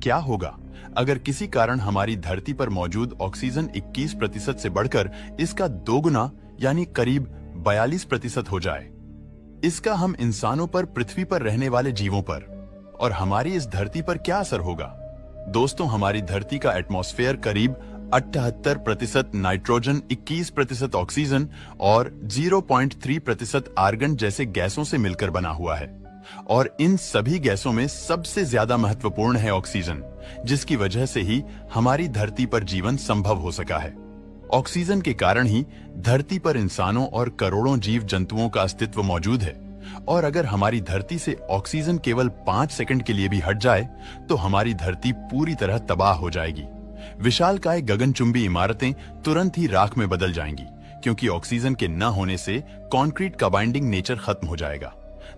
क्या होगा अगर किसी कारण हमारी धरती पर मौजूद ऑक्सीजन 21% से बढ़कर इसका 2 गुना यानी करीब 42% हो जाए। इसका हम इंसानों पर, पृथ्वी पर रहने वाले जीवों पर और हमारी इस धरती पर क्या असर होगा? दोस्तों, हमारी धरती का एटमॉस्फेयर करीब 78% नाइट्रोजन, 21% ऑक्सीजन और 0.3% आर्गन जैसे गैसों से मिलकर बना हुआ है। और इन सभी गैसों में सबसे ज्यादा महत्वपूर्ण है ऑक्सीजन, जिसकी वजह से ही हमारी धरती पर जीवन संभव हो सका है। ऑक्सीजन के कारण ही धरती पर इंसानों और करोड़ों जीव जंतुओं का अस्तित्व मौजूद है। और अगर हमारी धरती से ऑक्सीजन केवल 5 सेकंड के लिए भी हट जाए तो हमारी धरती पूरी तरह तबाह हो जाएगी। विशालकाय गगनचुंबी इमारतें तुरंत ही राख में बदल जाएंगी, क्योंकि ऑक्सीजन के न होने से कंक्रीट का बाइंडिंग नेचर खत्म हो जाएगा।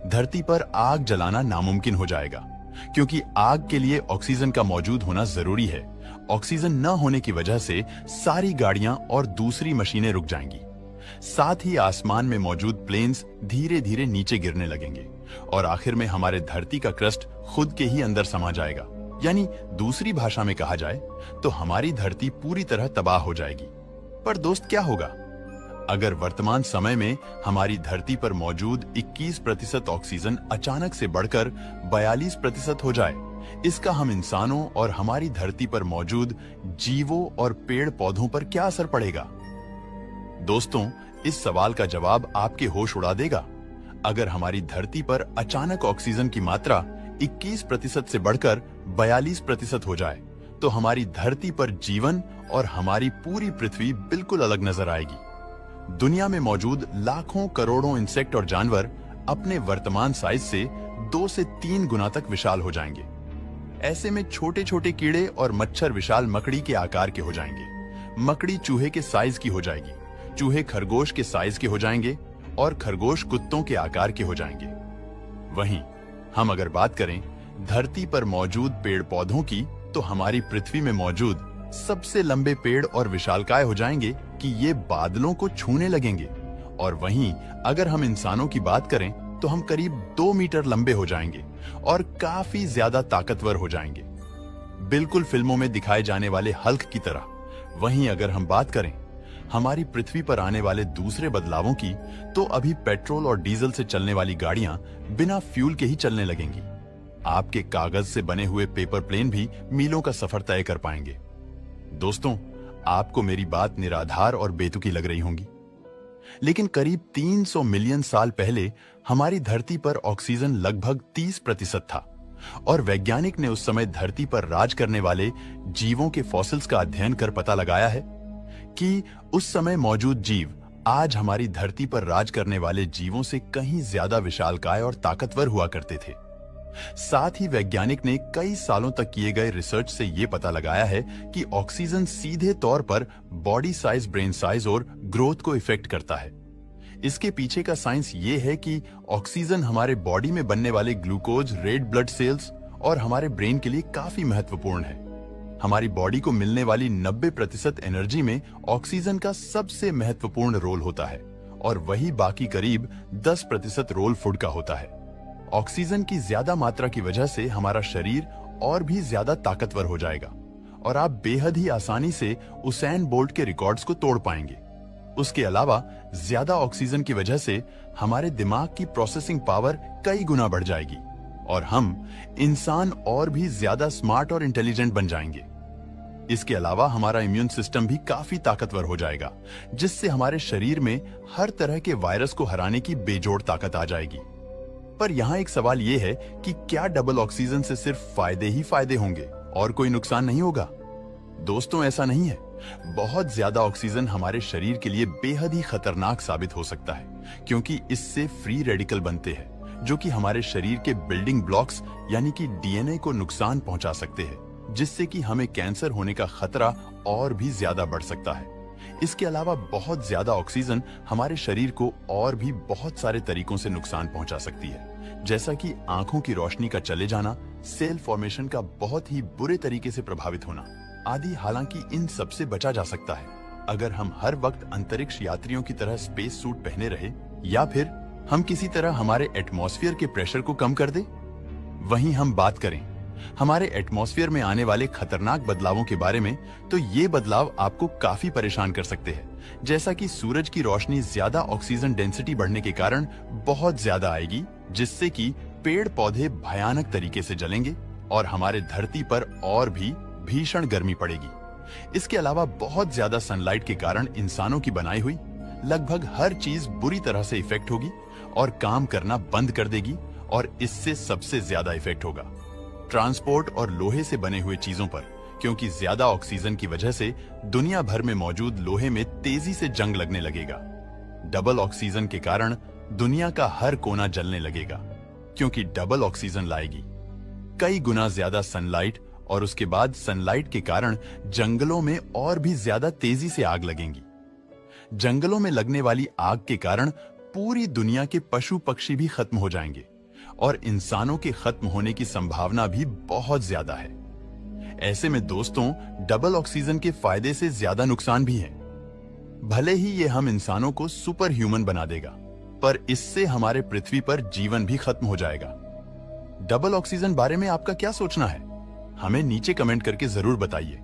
धरती पर आग जलाना नामुमकिन हो जाएगा, क्योंकि आग के लिए ऑक्सीजन का मौजूद होना जरूरी है। ऑक्सीजन न होने की वजह से सारी गाड़ियां और दूसरी मशीनें रुक जाएंगी। साथ ही आसमान में मौजूद प्लेन्स धीरे धीरे नीचे गिरने लगेंगे और आखिर में हमारे धरती का क्रस्ट खुद के ही अंदर समा जाएगा। यानी दूसरी भाषा में कहा जाए तो हमारी धरती पूरी तरह तबाह हो जाएगी। पर दोस्त, क्या होगा अगर वर्तमान समय में हमारी धरती पर मौजूद 21% ऑक्सीजन अचानक से बढ़कर 42% हो जाए? इसका हम इंसानों और हमारी धरती पर मौजूद जीवों और पेड़ पौधों पर क्या असर पड़ेगा? दोस्तों, इस सवाल का जवाब आपके होश उड़ा देगा। अगर हमारी धरती पर अचानक ऑक्सीजन की मात्रा 21% से बढ़कर 42% हो जाए तो हमारी धरती पर जीवन और हमारी पूरी पृथ्वी बिल्कुल अलग नजर आएगी। दुनिया में मौजूद लाखों करोड़ों इंसेक्ट और जानवर अपने वर्तमान साइज से 2 से 3 गुना तक विशाल हो जाएंगे। ऐसे में छोटे छोटे कीड़े और मच्छर विशाल मकड़ी के आकार के हो जाएंगे। मकड़ी चूहे के साइज की हो जाएगी, चूहे खरगोश के साइज के हो जाएंगे और खरगोश कुत्तों के आकार के हो जाएंगे। वहीं हम अगर बात करें धरती पर मौजूद पेड़ पौधों की, तो हमारी पृथ्वी में मौजूद सबसे लंबे पेड़ और विशालकाय हो जाएंगे कि ये बादलों को छूने लगेंगे। और वहीं अगर हम इंसानों की बात करें तो हम करीब 2 मीटर लंबे हो जाएंगे और काफी ज्यादा ताकतवर हो जाएंगे, बिल्कुल फिल्मों में दिखाए जाने वाले हल्क की तरह। वहीं अगर हम बात करें हमारी पृथ्वी पर आने वाले दूसरे बदलावों की, तो अभी पेट्रोल और डीजल से चलने वाली गाड़ियां बिना फ्यूल के ही चलने लगेंगी। आपके कागज से बने हुए पेपर प्लेन भी मीलों का सफर तय कर पाएंगे। दोस्तों, आपको मेरी बात निराधार और बेतुकी लग रही होंगी, लेकिन करीब 300 मिलियन साल पहले हमारी धरती पर ऑक्सीजन लगभग 30% था और वैज्ञानिक ने उस समय धरती पर राज करने वाले जीवों के फॉसिल्स का अध्ययन कर पता लगाया है कि उस समय मौजूद जीव आज हमारी धरती पर राज करने वाले जीवों से कहीं ज्यादा विशालकाय और ताकतवर हुआ करते थे। साथ ही वैज्ञानिक ने कई सालों तक किए गए रिसर्च से यह पता लगाया है कि ऑक्सीजन सीधे तौर पर बॉडी साइज, ब्रेन साइज और ग्रोथ को इफेक्ट करता है। इसके पीछे का साइंस ये है कि ऑक्सीजन हमारे बॉडी में बनने वाले ग्लूकोज, रेड ब्लड सेल्स और हमारे ब्रेन के लिए काफी महत्वपूर्ण है। हमारी बॉडी को मिलने वाली 90% एनर्जी में ऑक्सीजन का सबसे महत्वपूर्ण रोल होता है और वही बाकी करीब 10% रोल फूड का होता है। ऑक्सीजन की ज्यादा मात्रा की वजह से हमारा शरीर और भी ज्यादा ताकतवर हो जाएगा और आप बेहद ही आसानी से उसैन बोल्ट के रिकॉर्ड्स को तोड़ पाएंगे। उसके अलावा ज्यादा ऑक्सीजन की वजह से हमारे दिमाग की प्रोसेसिंग पावर कई गुना बढ़ जाएगी और हम इंसान और भी ज्यादा स्मार्ट और इंटेलिजेंट बन जाएंगे। इसके अलावा हमारा इम्यून सिस्टम भी काफी ताकतवर हो जाएगा, जिससे हमारे शरीर में हर तरह के वायरस को हराने की बेजोड़ ताकत आ जाएगी। पर यहाँ एक सवाल ये है कि क्या डबल ऑक्सीजन से सिर्फ फायदे ही फायदे होंगे और कोई नुकसान नहीं होगा? दोस्तों, ऐसा नहीं है। बहुत ज्यादा ऑक्सीजन हमारे शरीर के लिए बेहद ही खतरनाक साबित हो सकता है, क्योंकि इससे फ्री रेडिकल बनते हैं जो कि हमारे शरीर के बिल्डिंग ब्लॉक्स यानी कि डीएनए को नुकसान पहुंचा सकते हैं, जिससे कि हमें कैंसर होने का खतरा और भी ज्यादा बढ़ सकता है। इसके अलावा बहुत ज्यादा ऑक्सीजन हमारे शरीर को और भी बहुत सारे तरीकों से नुकसान पहुंचा सकती है, जैसा कि आंखों की रोशनी का चले जाना, सेल फॉर्मेशन का बहुत ही बुरे तरीके से प्रभावित होना आदि। हालांकि इन सब से बचा जा सकता है अगर हम हर वक्त अंतरिक्ष यात्रियों की तरह स्पेस सूट पहने रहे या फिर हम किसी तरह हमारे एटमॉस्फेयर के प्रेशर को कम कर दे। वहीं हम बात करें हमारे एटमॉस्फेयर में आने वाले खतरनाक बदलावों के बारे में, तो ये बदलाव आपको काफी परेशान कर सकते हैं। जैसा कि सूरज की रोशनी ज्यादा ऑक्सीजन डेंसिटी बढ़ने के कारण बहुत ज्यादा आएगी, जिससे कि पेड़ पौधे भयानक तरीके से जलेंगे और हमारे धरती पर और भी भीषण गर्मी पड़ेगी। इसके अलावा बहुत ज्यादा सनलाइट के कारण इंसानों की बनाई हुई लगभग हर चीज बुरी तरह से इफेक्ट होगी और काम करना बंद कर देगी, और इससे सबसे ज्यादा इफेक्ट होगा ट्रांसपोर्ट और लोहे से बने हुए चीजों पर, क्योंकि ज्यादा ऑक्सीजन की वजह से दुनिया भर में मौजूद लोहे में तेजी से जंग लगने लगेगा। डबल ऑक्सीजन के कारण दुनिया का हर कोना जलने लगेगा, क्योंकि डबल ऑक्सीजन लाएगी कई गुना ज्यादा सनलाइट, और उसके बाद सनलाइट के कारण जंगलों में और भी ज्यादा तेजी से आग लगेंगी। जंगलों में लगने वाली आग के कारण पूरी दुनिया के पशु पक्षी भी खत्म हो जाएंगे, और इंसानों के खत्म होने की संभावना भी बहुत ज्यादा है। ऐसे में दोस्तों, डबल ऑक्सीजन के फायदे से ज्यादा नुकसान भी है। भले ही ये हम इंसानों को सुपर ह्यूमन बना देगा, पर इससे हमारे पृथ्वी पर जीवन भी खत्म हो जाएगा। डबल ऑक्सीजन बारे में आपका क्या सोचना है? हमें नीचे कमेंट करके जरूर बताइए।